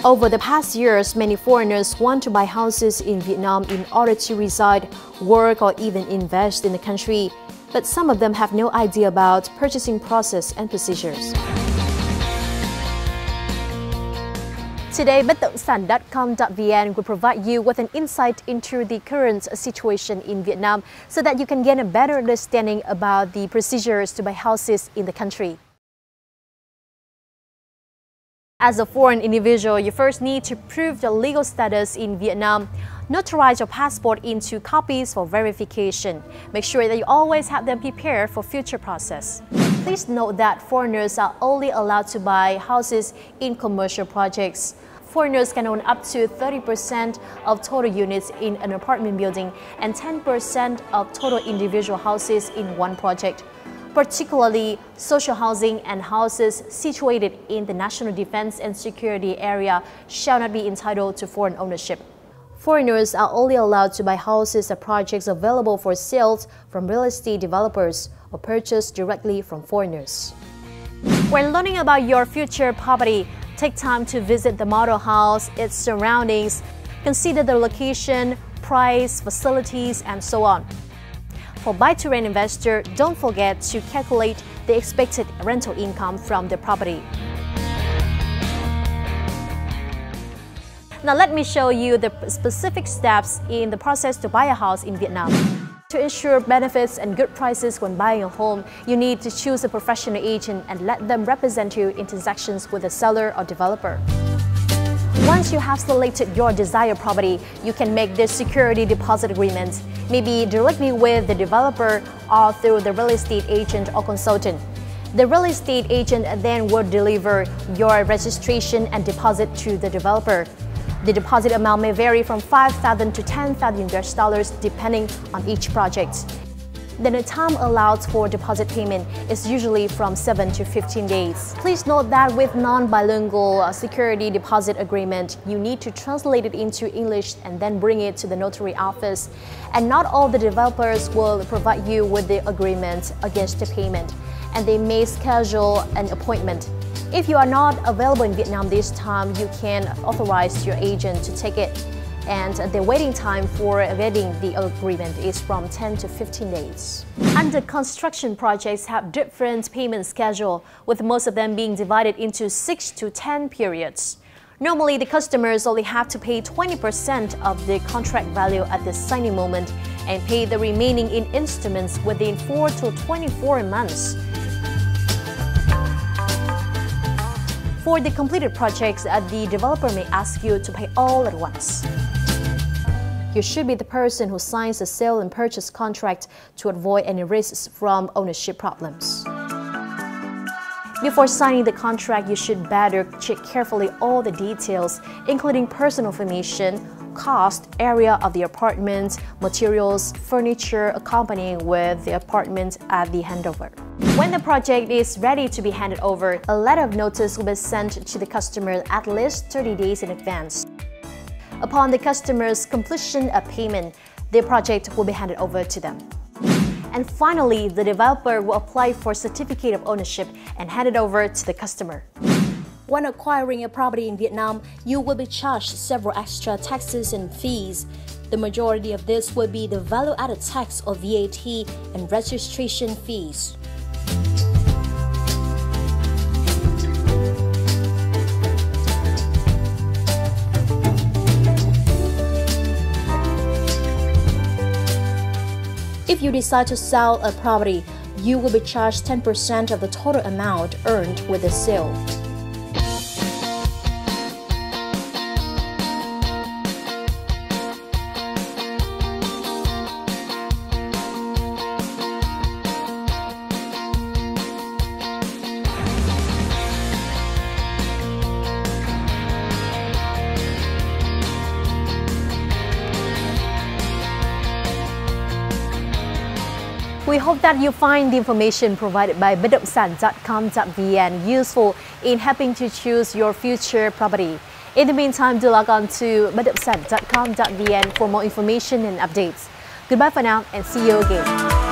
Over the past years, many foreigners want to buy houses in Vietnam in order to reside, work, or even invest in the country. But some of them have no idea about purchasing process and procedures. Today, Batdongsan.com.vn will provide you with an insight into the current situation in Vietnam so that you can gain a better understanding about the procedures to buy houses in the country. As a foreign individual, you first need to prove your legal status in Vietnam. Notarize your passport into copies for verification. Make sure that you always have them prepared for future process. Please note that foreigners are only allowed to buy houses in commercial projects. Foreigners can own up to 30% of total units in an apartment building and 10% of total individual houses in one project. Particularly, social housing and houses situated in the national defense and security area shall not be entitled to foreign ownership. Foreigners are only allowed to buy houses or projects available for sales from real estate developers or purchased directly from foreigners. When learning about your future property, take time to visit the model house, its surroundings, consider the location, price, facilities, and so on. For buy-to-rent investor, don't forget to calculate the expected rental income from the property. Now let me show you the specific steps in the process to buy a house in Vietnam. To ensure benefits and good prices when buying a home, you need to choose a professional agent and let them represent you in transactions with the seller or developer. Once you have selected your desired property, you can make the security deposit agreement, maybe directly with the developer or through the real estate agent or consultant. The real estate agent then will deliver your registration and deposit to the developer. The deposit amount may vary from $5,000 to $10,000 depending on each project. Then the time allowed for deposit payment is usually from 7 to 15 days. Please note that with non-bilingual security deposit agreement, you need to translate it into English and then bring it to the notary office. And not all the developers will provide you with the agreement against the payment, and they may schedule an appointment. If you are not available in Vietnam this time, you can authorize your agent to take it. And the waiting time for getting the agreement is from 10 to 15 days. Under construction projects have different payment schedule, with most of them being divided into 6 to 10 periods. Normally, the customers only have to pay 20% of the contract value at the signing moment and pay the remaining in installments within 4 to 24 months. For the completed projects, the developer may ask you to pay all at once. You should be the person who signs the sale and purchase contract to avoid any risks from ownership problems. Before signing the contract, you should better check carefully all the details, including personal information, cost, area of the apartment, materials, furniture accompanying with the apartment at the handover. When the project is ready to be handed over, a letter of notice will be sent to the customer at least 30 days in advance. Upon the customer's completion of payment, the project will be handed over to them. And finally, the developer will apply for certificate of ownership and hand it over to the customer. When acquiring a property in Vietnam, you will be charged several extra taxes and fees. The majority of this will be the value-added tax or VAT and registration fees. If you decide to sell a property, you will be charged 10% of the total amount earned with the sale. We hope that you find the information provided by Batdongsan.com.vn useful in helping to choose your future property. In the meantime, do log on to Batdongsan.com.vn for more information and updates. Goodbye for now and see you again.